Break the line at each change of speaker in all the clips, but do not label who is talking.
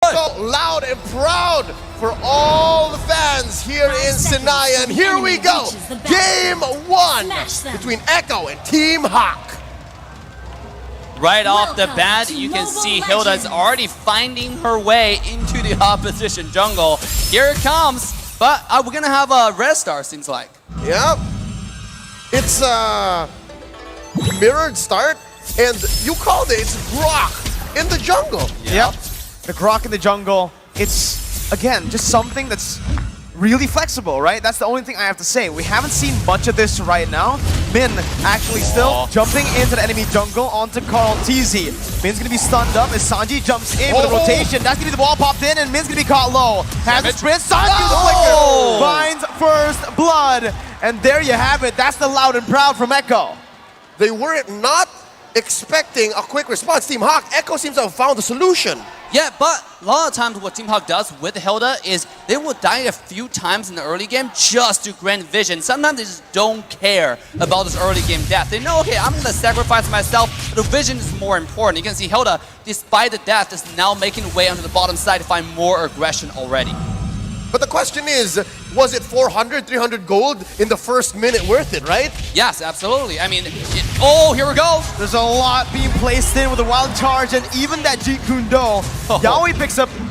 Echo loud and proud for all the fans here in Sinai. And here we go. Game 1 between Echo and Team HAQ.
Right off the bat, you can see Hilda is already finding her way into the opposition jungle. Here it comes, but we're gonna have a red star, seems like.
Yep. It's a mirrored start, and you called it, it's Grok in the jungle.
Yep. The Grok in the jungle, it's, again, just something that's really flexible, right? That's the only thing I have to say. We haven't seen much of this right now. Min actually still jumping into the enemy jungle onto Carl TZ. Min's gonna be stunned up as Sanji jumps in with a rotation. That's gonna be the wall popped in, and Min's gonna be caught low. Has a sprint, Sanji the flicker, finds first blood. And there you have it. That's the loud and proud from Echo.
They were not expecting a quick response. Team HAQ, Echo seems to have found a solution.
Yeah, but a lot of times what Team HAQ does with Hilda is they will die a few times in the early game just to grant vision. Sometimes they just don't care about this early game death. They know, okay, I'm going to sacrifice myself, but the vision is more important. You can see Hilda, despite the death, is now making her way onto the bottom side to find more aggression already.
But the question is, was it 400, 300 gold in the first minute worth it, right?
Yes, absolutely. I mean, oh, here we go.
There's a lot being placed in with a wild charge, and even that Jeet Kune Do. Yaoi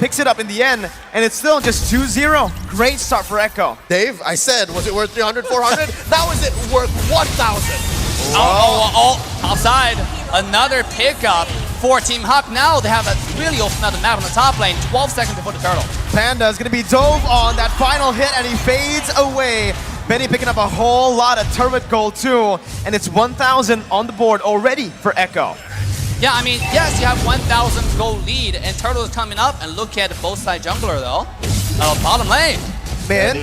picks it up in the end, and it's still just 2-0. Great start for Echo.
Dave, I said, was it worth 300, 400? Now is it worth 1,000?
Outside, another pickup for Team HAQ. Now they have really opened up the map on the top lane. 12 seconds before the turtle.
Panda is going to be dove on that final hit, and he fades away. Benny picking up a whole lot of turret gold too, and it's 1,000 on the board already for Echo.
Yeah, I mean, yes, you have 1,000 gold lead, and turtle is coming up, and look at both side jungler though. Bottom lane.
Min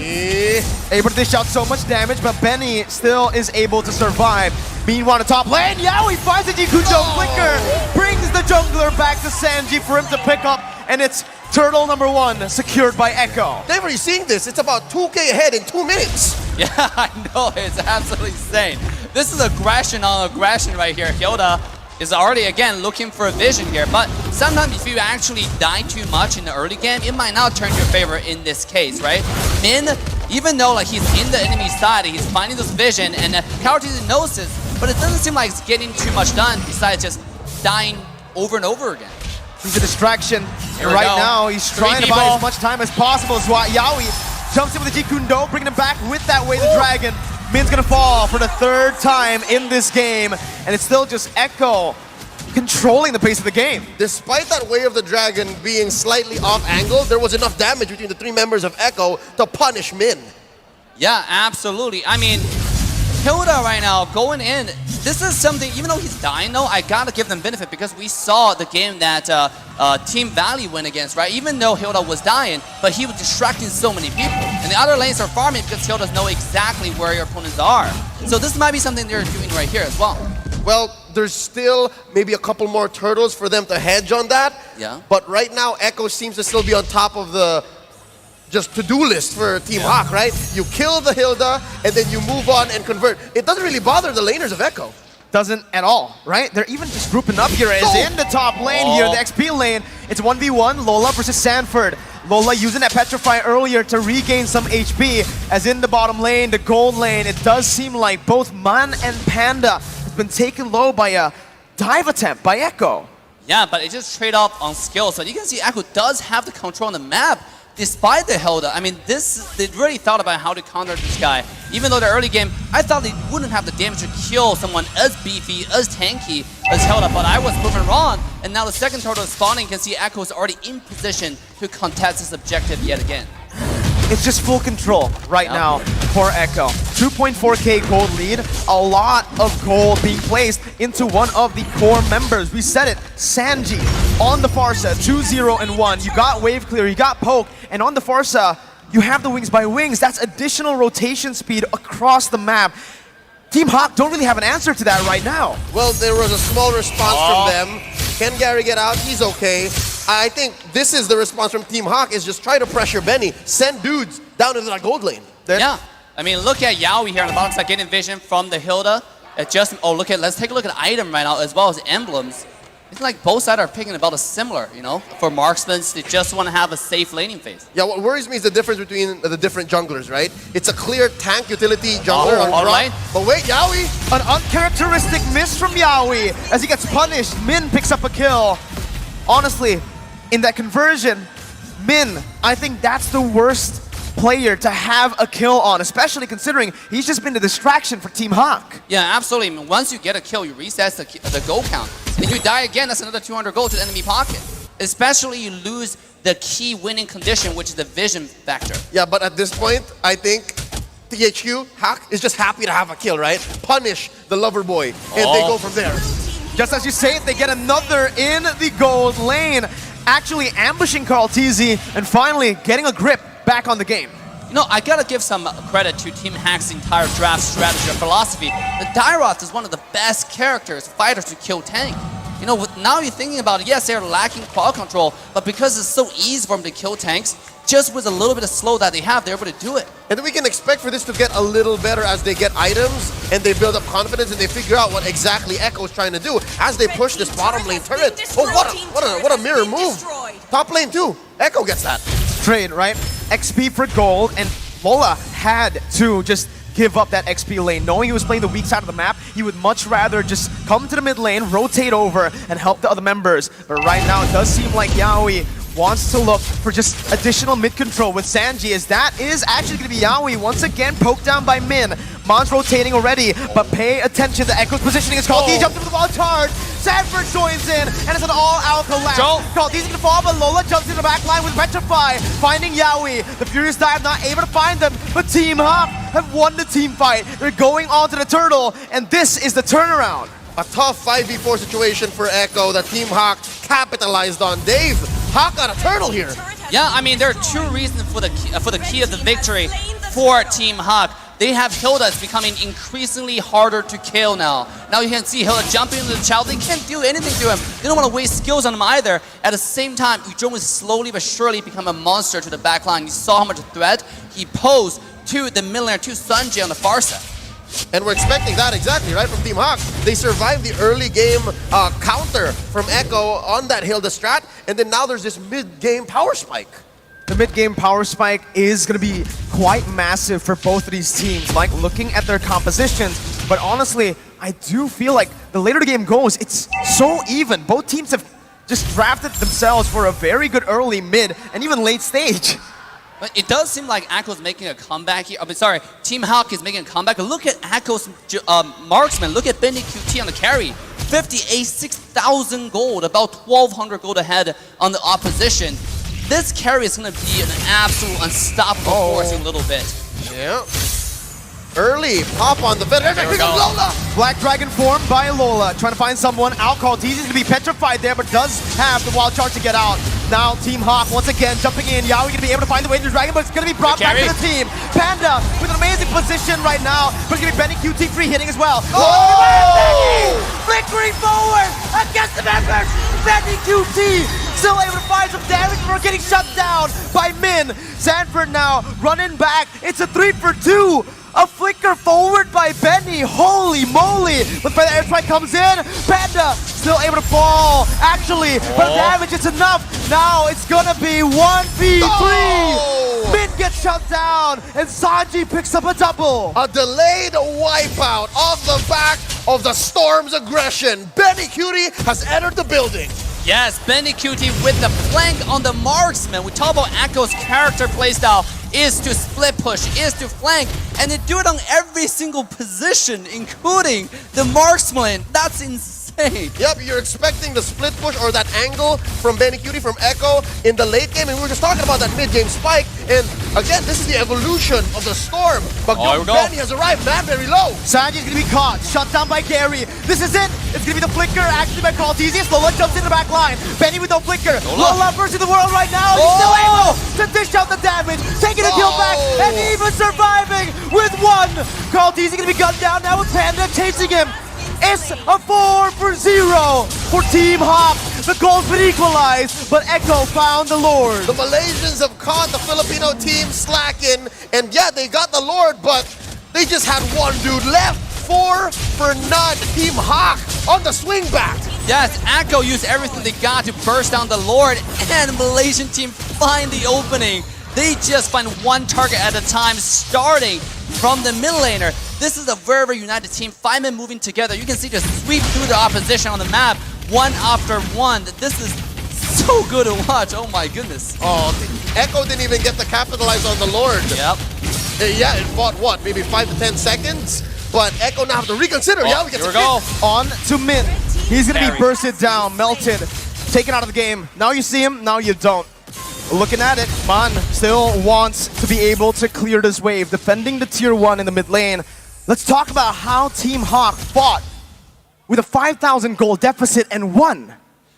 able to dish out so much damage, but Benny still is able to survive. Meanwhile, the top lane, Yaoi finds the Jeet Kune Do flicker, brings the jungler back to Sanji for him to pick up, and it's turtle number 1 secured by Echo.
Dave, are you seeing this? It's about 2K ahead in 2 minutes.
Yeah, I know, it's absolutely insane. This is aggression on aggression right here. Hilda is already, again, looking for a vision here, but sometimes if you actually die too much in the early game, it might not turn your favor in this case, right? Min, even though like he's in the enemy side, he's finding this vision, and Carl knows this, but it doesn't seem like it's getting too much done besides just dying over and over again.
He's a distraction, and right now he's trying to buy as much time as possible. So Yaoi jumps in with the Jeet Kune Do, bringing him back with that Way of the Dragon. Min's gonna fall for the 3rd time in this game, and it's still just Echo controlling the pace of the game.
Despite that Way of the Dragon being slightly off angle, there was enough damage between the 3 members of Echo to punish Min.
Yeah, absolutely. I mean, Hilda right now going in, this is something, even though he's dying though, I gotta give them benefit because we saw the game that Team Valley went against, right? Even though Hilda was dying, but he was distracting so many people. And the other lanes are farming because Hilda know exactly where your opponents are. So this might be something they're doing right here as well.
Well, there's still maybe a couple more turtles for them to hedge on that.
Yeah.
But right now, Echo seems to still be on top of the just to-do list for Team HAQ, right? You kill the Hilda, and then you move on and convert. It doesn't really bother the laners of Echo.
Doesn't at all, right? They're even just grouping up here as in the top lane here, the XP lane. It's 1v1, Lola versus Sanford. Lola using that Petrify earlier to regain some HP, as in the bottom lane, the gold lane. It does seem like both Man and Panda has been taken low by a dive attempt by Echo.
Yeah, but it just trade off on skill. So you can see Echo does have the control on the map. Despite the Hilda, I mean, they really thought about how to counter this guy. Even though the early game, I thought they wouldn't have the damage to kill someone as beefy, as tanky as Hilda, but I was proven wrong. And now the second turtle is spawning, you can see Echo is already in position to contest this objective yet again.
It's just full control right now for Echo. 2.4k gold lead, a lot of gold being placed into one of the core members. We said it, Sanji on the Farsa, 2-0-1. You got wave clear, you got poke, and on the Farsa, you have the wings by wings. That's additional rotation speed across the map. Team HAQ don't really have an answer to that right now.
Well, there was a small response from them. Can Gary get out? He's okay. I think this is the response from Team HAQ, is just try to pressure Benny. Send dudes down to that gold lane.
Yeah, I mean, look at Yaoi here on the bottom side, getting vision from the Hilda. Let's take a look at item right now as well as emblems. It's like both sides are picking about a similar, you know? For marksmen, they just want to have a safe laning phase.
Yeah, what worries me is the difference between the different junglers, right? It's a clear tank utility jungler on
all
drop.
right.
But wait, Yaoi!
An uncharacteristic miss from Yaoi as he gets punished. Min picks up a kill. Honestly, in that conversion, Min, I think that's the worst player to have a kill on, especially considering he's just been the distraction for Team HAQ.
Yeah, absolutely. I mean, once you get a kill, you reset the goal count. If you die again, that's another 200 gold to the enemy pocket. Especially you lose the key winning condition, which is the vision factor.
Yeah, but at this point, I think THQ, HAQ, is just happy to have a kill, right? Punish the lover boy, and they go from there.
Just as you say it, they get another in the gold lane, actually ambushing Carl TZ and finally getting a grip back on the game.
You know, I gotta give some credit to Team HAQ's entire draft strategy or philosophy. The Dairoth is one of the best characters, fighters to kill tank. You know, now you're thinking about it, yes, they're lacking qual control, but because it's so easy for them to kill tanks, just with a little bit of slow that they have, they're able to do it.
And we can expect for this to get a little better as they get items and they build up confidence and they figure out what exactly Echo is trying to do as they push this bottom lane turret. Oh, what a mirror move. Top lane too. Echo gets that.
Trade, right? XP for gold, and Lola had to just give up that XP lane. Knowing he was playing the weak side of the map, he would much rather just come to the mid lane, rotate over, and help the other members. But right now, it does seem like Yaoi wants to look for just additional mid control with Sanji, as that is actually going to be Yaoi once again poked down by Min. Mon's rotating already, but pay attention. The Echo's positioning is called. He jumps into the wild charge. Sanford joins in, and it's an all-out collapse. Called. He's gonna fall, but Lola jumps into the back line with Petrify, finding Yaoi. The Furious Dive not able to find them, but Team HAQ have won the team fight. They're going on to the turtle, and this is the turnaround.
A tough 5v4 situation for Echo that Team HAQ capitalized on. Dave, HAQ got a turtle here.
Yeah, I mean, there are two reasons for the key of the victory for Team HAQ. They have Hilda is becoming increasingly harder to kill now. Now you can see Hilda jumping into the child. They can't do anything to him. They don't want to waste skills on him either. At the same time, Ujong is slowly but surely become a monster to the back line. You saw how much threat he posed to the mid laner, to Sanji on the far side.
And we're expecting that exactly, right, from Team HAQ. They survived the early game counter from Echo on that Hilda strat, and then now there's this mid-game power spike.
The mid-game power spike is going to be quite massive for both of these teams, like looking at their compositions. But honestly, I do feel like the later the game goes, it's so even. Both teams have just drafted themselves for a very good early, mid, and even late stage.
But it does seem like Echo's making a comeback here. I mean, sorry, Team HAQ is making a comeback. Look at Echo's marksman. Look at Benny QT on the carry. 58, 6,000 gold, about 1,200 gold ahead on the opposition. This carry is going to be an absolute unstoppable force in a little bit.
Yeah. Early pop on the finish. Here comes Lola.
Black Dragon formed by Lola, trying to find someone. Out called. He's going to be petrified there, but does have the wild charge to get out. Now Team HAQ once again jumping in. Yaoi going to be able to find the way into Dragon, but it's going to be brought back to the team. Panda with an amazing position right now, but it's going to be Benny QT free hitting as well.
Oh!
Flickering forward against the members. Benny QT still able to find some damage before getting shut down by Min. Sanford now running back. It's a 3-for-2. A flicker forward by Benny. Holy moly. But by the airstrike comes in. Panda still able to fall. Actually, but damage is enough. Now it's gonna be 1v3.
Oh!
Min gets shut down, and Sanji picks up a double.
A delayed wipeout off the back of the Storm's aggression. Benny Cutie has entered the building.
Yes, Benny QT with the flank on the marksman. We talk about Echo's character playstyle is to split push, is to flank, and they do it on every single position, including the marksman. That's insane.
Yep, you're expecting the split push or that angle from Benny Cutie from Echo in the late game, and we were just talking about that mid-game spike, and again, this is the evolution of the Storm, but Benny has arrived, man, very low.
Sanji's gonna be caught, shut down by Gary. This is it. It's gonna be the flicker, actually by Carl TZ. Lola jumps in the back line. Benny with no flicker. Lola versus the world right now. He's still able to dish out the damage, taking a kill back, and even surviving with one. Carl TZ gonna be gunned down now with Panda chasing him. It's a 4-for-0 for Team HAQ. The goal's been equalized, but Echo found the Lord.
The Malaysians have caught the Filipino team slacking, and yeah, they got the Lord, but they just had one dude left. 4 for none. Team HAQ on the swing back.
Yes, Echo used everything they got to burst down the Lord, and Malaysian team find the opening. They just find one target at a time, starting from the mid laner. This is a very, very united team. 5 men moving together. You can see just sweep through the opposition on the map, one after one. This is so good to watch. Oh my goodness.
Oh, Echo didn't even get to capitalize on the Lord.
Yep.
Yeah, it fought what, maybe 5 to 10 seconds? But Echo now have to reconsider.
Oh,
yeah, we get
here we
to
go.
On to Min. He's gonna be
Very.
bursted down, melted, taken out of the game. Now you see him, now you don't. Looking at it, Man still wants to be able to clear this wave, defending the tier 1 in the mid lane. Let's talk about how Team HAQ fought with a 5,000 gold deficit and won.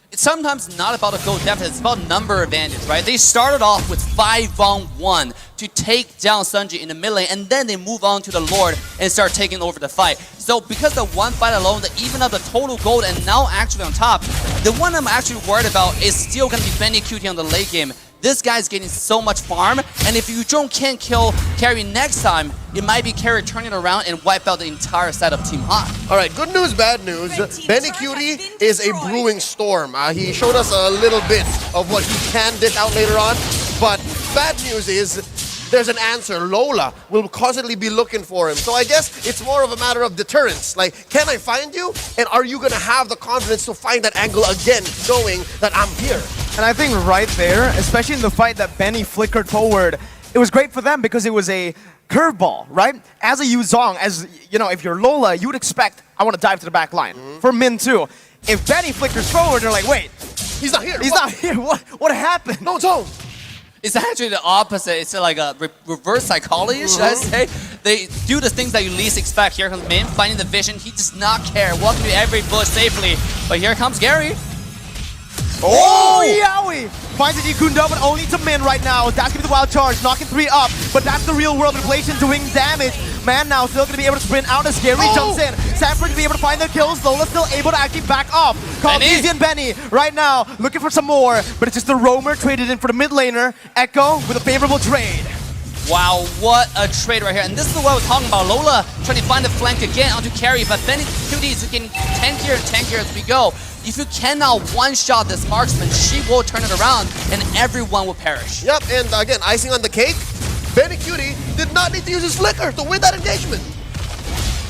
It's sometimes not about a goal deficit, it's about number advantage, right? They started off with 5-on-1 to take down Sunji in the mid lane, and then they move on to the Lord and start taking over the fight. So because of one fight alone, they even up the total gold, and now actually on top, the one I'm actually worried about is still going to be Benny QT on the late game. This guy's getting so much farm, and if you can't kill Carry next time, it might be Carry turning around and wipe out the entire side of Team HAQ.
All right, good news, bad news. Benny Cutie is a brewing storm. He showed us a little bit of what he can dish out later on, but bad news is there's an answer. Lola will constantly be looking for him. So I guess it's more of a matter of deterrence. Like, can I find you? And are you going to have the confidence to find that angle again, knowing that I'm here?
And I think right there, especially in the fight that Benny flickered forward, it was great for them because it was a curveball, right? As a Yuzong, as you know, if you're Lola, you would expect, I want to dive to the back line. For Min too. If Benny flickers forward, they're like, wait,
He's not here.
he's not here. What happened?
No, it's home.
It's actually the opposite. It's like a reverse psychology, should I say? They do the things that you least expect. Here comes Min, finding the vision. He does not care. Walking through every bush safely. But here comes Gary.
Oh, Yowie! Finds the Kundo, but only to Min right now. That's gonna be the wild charge, knocking 3 up, but that's the real world inflation doing damage. Man now still gonna be able to sprint out as Gary jumps in. Sanford to be able to find the kills. Lola still able to actually back off. Easy and Benny right now looking for some more, but it's just the roamer traded in for the mid laner. Echo with a favorable trade.
Wow, what a trade right here. And this is what I was talking about. Lola trying to find the flank again onto Carry, but Benny QT is getting tankier and tankier as we go. If you cannot one-shot this marksman, she will turn it around and everyone will perish.
Yep, and again, icing on the cake, Benny Cutie did not need to use his flicker to win that engagement.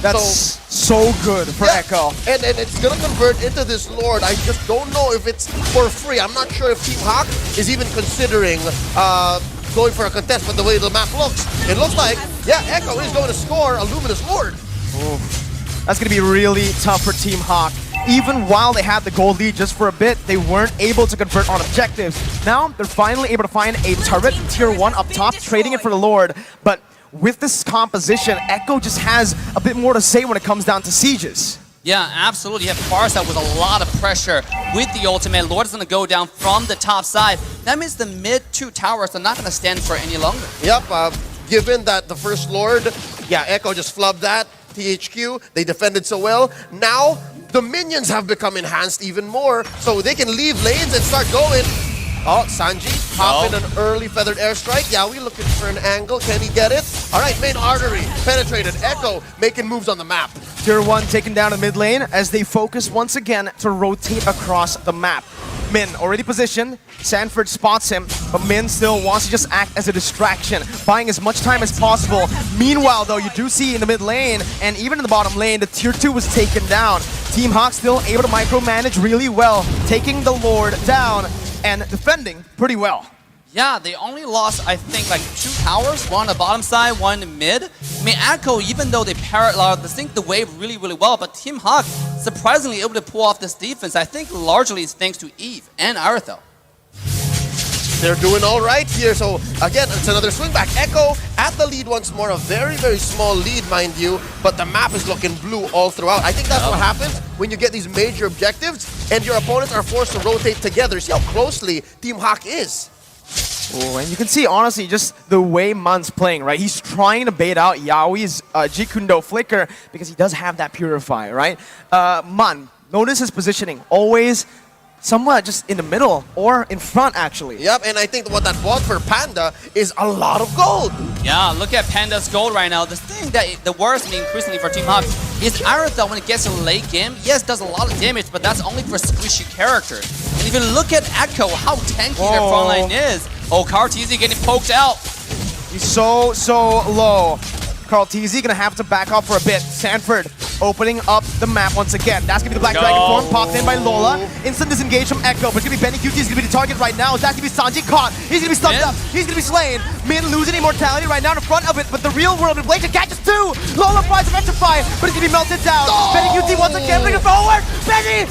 That's so good for Echo.
And it's gonna convert into this Lord. I just don't know if it's for free. I'm not sure if Team HAQ is even considering going for a contest, but the way the map looks, it looks like, yeah, Echo is going to score a Luminous Lord.
Oof. That's going to be really tough for Team HAQ. Even while they had the gold lead just for a bit, they weren't able to convert on objectives. Now, they're finally able to find a turret tier 1 up top, trading it for the Lord. But with this composition, Echo just has a bit more to say when it comes down to sieges.
Yeah, absolutely. You have Farsight with a lot of pressure with the ultimate. Lord is going to go down from the top side. That means the mid 2 towers are not going to stand for any longer.
Yep, given that the first Lord, yeah, Echo just flubbed that. THQ, they defended so well. Now, the minions have become enhanced even more, so they can leave lanes and start going. Oh, Sanji, pop in an early feathered airstrike. Yeah, we looking for an angle. Can he get it? All right, main artery penetrated. Echo making moves on the map.
Tier 1 taken down in mid lane as they focus once again to rotate across the map. Min already positioned. Sanford spots him, but Min still wants to just act as a distraction, buying as much time as possible. Meanwhile, though, you do see in the mid lane and even in the bottom lane, the tier 2 was taken down. Team HAQ still able to micromanage really well, taking the Lord down and defending pretty well.
Yeah, they only lost, I think, like 2 towers, one on the bottom side, one in the mid. I mean, Echo, even though they synced the wave really, really well, but Team HAQ surprisingly able to pull off this defense. I think largely it's thanks to Eve and Arthel.
They're doing all right here, so again, it's another swing back. Echo at the lead once more, a very, very small lead, mind you, but the map is looking blue all throughout. I think that's what happens when you get these major objectives and your opponents are forced to rotate together. See how closely Team HAQ is.
Oh, and you can see, honestly, just the way Man's playing, right? He's trying to bait out Yaoi's Jikundo flicker because he does have that Purify, right? Man, notice his positioning. Always somewhat just in the middle or in front, actually.
Yep, and I think what that bought for Panda is a lot of gold.
Yeah, look at Panda's gold right now. The thing that worries me increasingly for Team HAQ is Aretha, when it gets to the late game, yes, does a lot of damage, but that's only for squishy characters. And if you look at Echo, how tanky their front line is. Oh, Kartizi getting poked out.
He's so low. Carl TZ gonna have to back off for a bit. Sanford opening up the map once again. That's gonna be the Black Dragon form, popped in by Lola. Instant disengage from Echo, but it's gonna be Benny QT. He's gonna be the target right now. That's gonna be Sanji caught. He's gonna be stunned up. He's gonna be slain. Min losing immortality right now in front of it, but the real world Blake catches two. Lola tries to rectify, but it's gonna be melted down. Benny QT once again bringing forward. Benny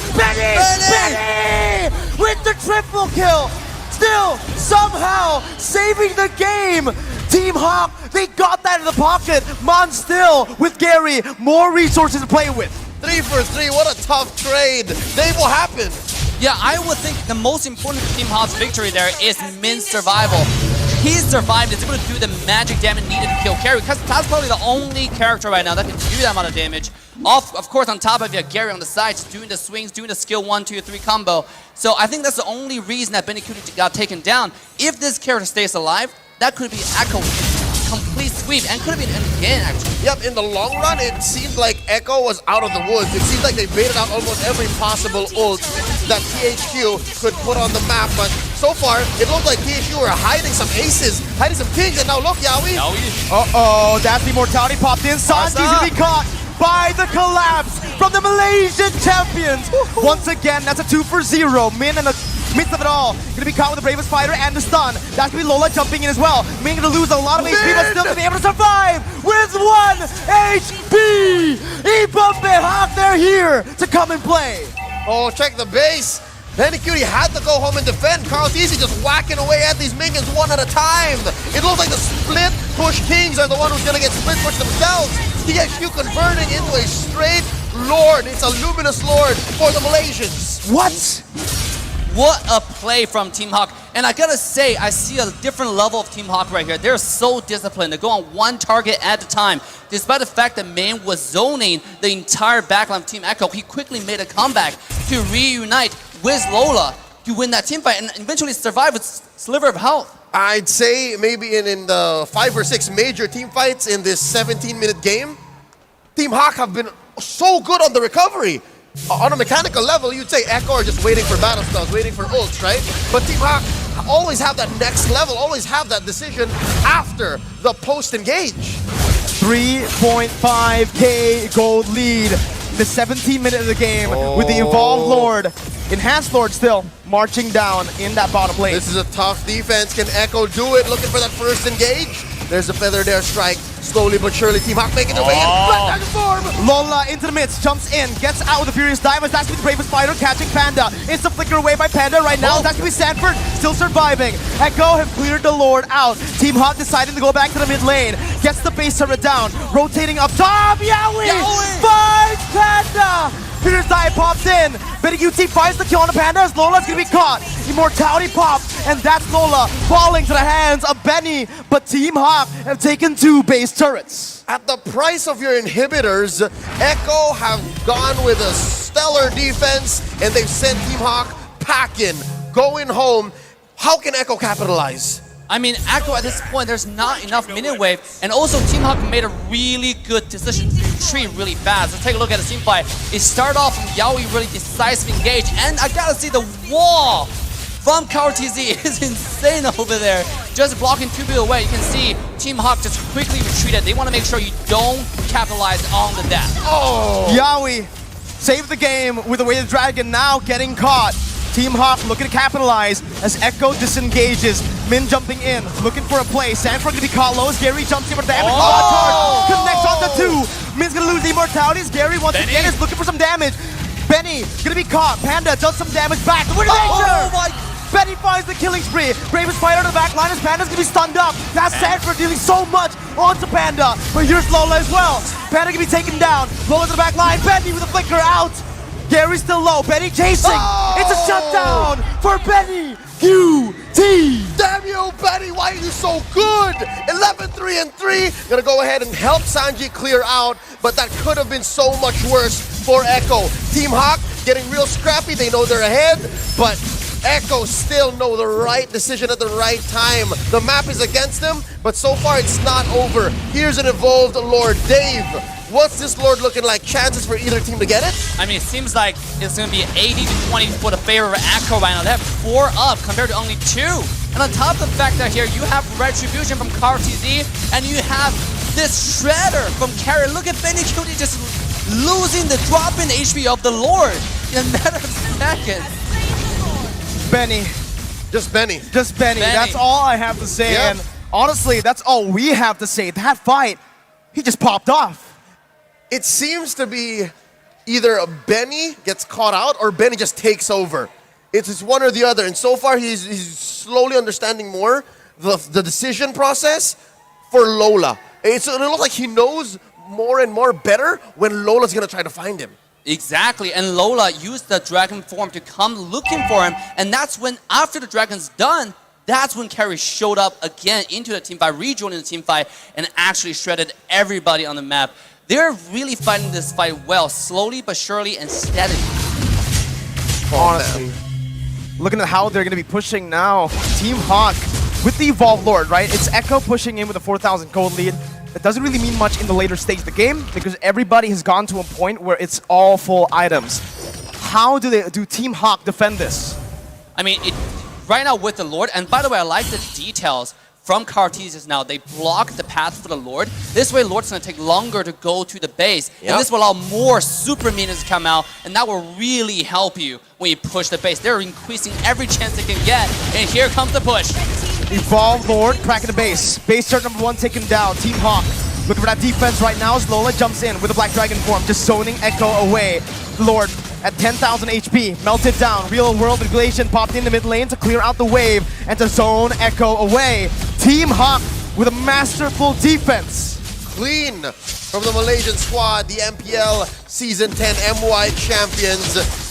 with the triple kill. Still somehow saving the game. Team HAQ, they got that in the pocket. Mon still with Gary, more resources to play with.
3 for 3, what a tough trade. Dave, what happened?
Yeah, I would think the most important for Team HAQ's victory there is Min's survival. He survived, is able to do the magic damage needed to kill Gary, because that's probably the only character right now that can do that amount of damage. Of course, on top of you, Gary on the side, just doing the swings, doing the skill 1, 2, 3 combo. So I think that's the only reason that Benny Kuti got taken down. If this character stays alive, that could be Echo complete sweep, and could have been again, actually.
Yep, in the long run, it seemed like Echo was out of the woods. It seemed like they baited out almost every possible ult that THQ could put on the map, but so far, it looked like THQ were hiding some aces, hiding some kings, and now look, Yawi.
Uh-oh, that's the immortality popped in. Sanji's gonna be caught by the collapse from the Malaysian champions. Once again, that's a 2 for 0. Min in the midst of it all, gonna be caught with the bravest fighter and the stun. That's gonna be Lola jumping in as well. Min gonna lose a lot of HP, but still gonna be able to survive with 1 HP. Ibombe HAQ, they're here to come and play.
Oh, check the base. Benny Cutie had to go home and defend. Carl Easy just whacking away at these minions one at a time. It looks like the split push kings are the one who's gonna get split pushed themselves. THQ converting into a straight lord. It's a luminous lord for the Malaysians.
What a play from Team HAQ. And I gotta say, I see a different level of Team HAQ right here. They're so disciplined. They go on one target at a time. Despite the fact that Main was zoning the entire backline of Team Echo, he quickly made a comeback to reunite with Lola to win that team fight and eventually survive with sliver of health.
I'd say maybe in the 5 or 6 major team fights in this 17-minute game, Team HAQ have been so good on the recovery. On a mechanical level, you'd say Echo are just waiting for battle spells, waiting for ults, right? But Team HAQ always have that next level, always have that decision after the post-engage.
3.5k gold lead. The 17th minute of the game with the Evolved Lord, Enhanced Lord still marching down in that bottom lane.
This is a tough defense. Can Echo do it? Looking for that first engage. There's a feather there, strike. Slowly but surely, Team HAQ making their way in. Black Dragon form!
Lola into the midst, jumps in, gets out with the Furious Diamonds. That's gonna be the bravest fighter, catching Panda. Instant flicker away by Panda right now. That's gonna be Sanford, still surviving. Echo have cleared the Lord out. Team HAQ deciding to go back to the mid lane. Gets the base turret down, rotating up top. Yawi! Finds Panda! Furious Dive pops in. Benny UT finds the kill on the Panda as Lola's gonna be caught. Immortality pops, and that's Lola falling to the hands of Benny. But Team HAQ have taken 2 base turrets.
At the price of your inhibitors, Echo have gone with a stellar defense, and they've sent Team HAQ packing, going home. How can Echo capitalize?
I mean, Echo at this point, there's not enough minute wave, and also Team HAQ made a really good decision to retreat really fast. Let's take a look at the team fight. It started off from Yaoi really decisive engage, and I gotta see the wall from KRTZ is insane over there. Just blocking 2 people away, you can see Team HAQ just quickly retreated. They want to make sure you don't capitalize on the death.
Oh!
Yaoi saved the game with the Weighted Dragon now getting caught. Team HAQ looking to capitalize as Echo disengages. Min jumping in, looking for a play. Sanford gonna be caught low as Gary jumps in for damage. Connects on the 2. Min's gonna lose the immortality as Gary once again is looking for some damage. Benny gonna be caught. Panda does some damage back. Benny finds the killing spree. Bravest fighter to the back line as Panda's gonna be stunned up. That's Sanford dealing so much onto Panda. But here's Lola as well. Panda gonna be taken down. Lola to the back line. Benny with a flicker out. Gary's still low. Benny chasing. It's a shutdown for Benny QT.
Damn you, Benny, why are you so good? 11-3-3. Gonna go ahead and help Sanji clear out, but that could have been so much worse for Echo. Team HAQ getting real scrappy. They know they're ahead, but Echo still know the right decision at the right time. The map is against them, but so far it's not over. Here's an evolved Lord. Dave, what's this Lord looking like? Chances for either team to get it?
I mean, it seems like it's going to be 80 to 20 for the favor of Echo right now. They have 4 up compared to only 2. And on top of the fact that here you have Retribution from CarTZ, and you have this Shredder from Carry. Look at Benny Cutie just losing the drop-in HP of the Lord in a matter of seconds.
Benny.
Just Benny.
Just Benny. That's all I have to say.
Yeah.
And honestly, that's all we have to say. That fight, he just popped off.
It seems to be either Benny gets caught out or Benny just takes over. It's just one or the other. And so far, he's slowly understanding more the decision process for Lola. It looks like he knows more and more better when Lola's going to try to find him.
Exactly, and Lola used the dragon form to come looking for him, and that's when, after the dragon's done, that's when Carry showed up again into the team fight, rejoining the team fight, and actually shredded everybody on the map. They're really fighting this fight well, slowly but surely and steadily.
Honestly, looking at how they're going to be pushing now, Team HAQ with the Evolved Lord, right? It's Echo pushing in with a 4,000 gold lead. It doesn't really mean much in the later stage of the game because everybody has gone to a point where it's all full items. How do Team HAQ defend this?
I mean, right now with the Lord, and by the way, I like the details from CarTZ now. They block the path for the Lord. This way, Lord's going to take longer to go to the base. Yep. And this will allow more super minions to come out, and that will really help you when you push the base. They're increasing every chance they can get, and here comes the push.
Evolved Lord cracking the base. Base start number 1 taken down. Team HAQ looking for that defense right now as Lola jumps in with a Black Dragon form, just zoning Echo away. Lord at 10,000 HP, melted down. Real world regulation popped in the mid lane to clear out the wave and to zone Echo away. Team HAQ with a masterful defense.
Clean from the Malaysian squad, the MPL Season 10 MY champions.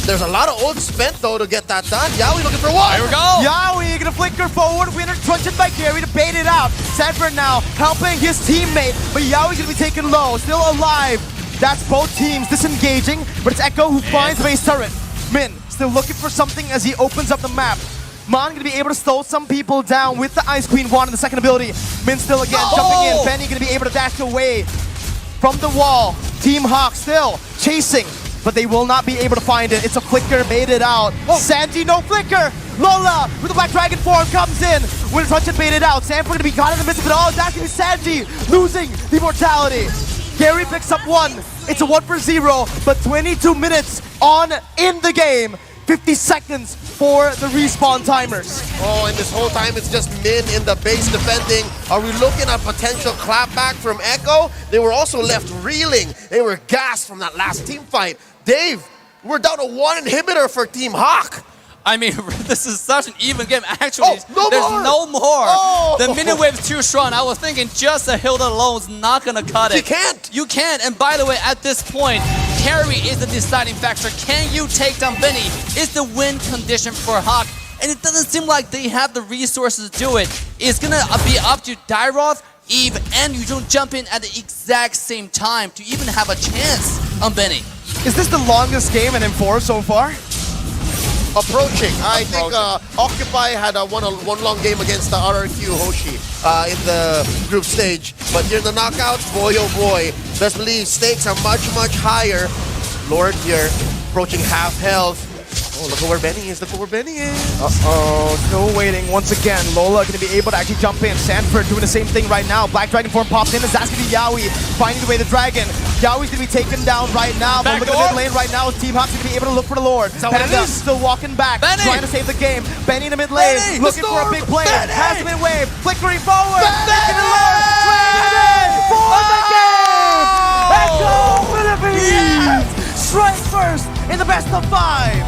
There's a lot of ult spent though to get that done. Yaoi looking for one.
Here we go.
Yaoi gonna flicker forward. Winner truncheon by Gary to bait it out. Sanford now helping his teammate, but Yaoi's gonna be taken low. Still alive. That's both teams disengaging, but it's Echo who finds the base turret. Min still looking for something as he opens up the map. Mon gonna be able to slow some people down with the Ice Queen wand and the second ability. Min still again jumping in. Benny gonna be able to dash away from the wall. Team HAQ still chasing, but they will not be able to find it. It's a flicker, baited out. Sanji, no flicker. Lola with the Black Dragon form comes in. Winner truncheon baited out. Sanford gonna be caught in the midst of it all. That's gonna be Sanji losing the mortality. Gary picks up 1. It's a 1 for 0, but 22 minutes on in the game. 50 seconds for the respawn timers.
Oh, and this whole time it's just Min in the base defending. Are we looking at potential clapback from Echo? They were also left reeling. They were gassed from that last team fight. Dave, we're down to 1 inhibitor for Team HAQ.
I mean, this is such an even game. Actually,
no
there's
more.
no more. The minute wave's too strong. I was thinking just a Hilda alone is not going to cut it.
You can't.
You can't. And by the way, at this point, Carry is the deciding factor. Can you take down Benny? Is the win condition for HAQ. And it doesn't seem like they have the resources to do it. It's going to be up to Dairoth, Eve, and you don't jump in at the exact same time to even have a chance on Benny.
Is this the longest game in M4 so far?
Approaching. I think Occupy had one long game against the RRQ Hoshi in the group stage. But here in the knockouts, boy oh boy, best believe stakes are much, much higher. Lord here, approaching half health. Oh, look at where Benny is, look at where Benny is.
Still waiting once again. Lola gonna be able to actually jump in. Sanford doing the same thing right now. Black Dragon form popped in as that's gonna be Yaoi finding the way the dragon. Yaoi's gonna be taken down right now. But look at the mid lane right now. Team HAQ's gonna be able to look for the Lord. Panda still walking back, trying to save the game. Benny in the mid lane, looking for a big play. Has the mid wave, flickering forward. Taking the Lord, for the game! Echo Philippines! Strike first in the best of 5!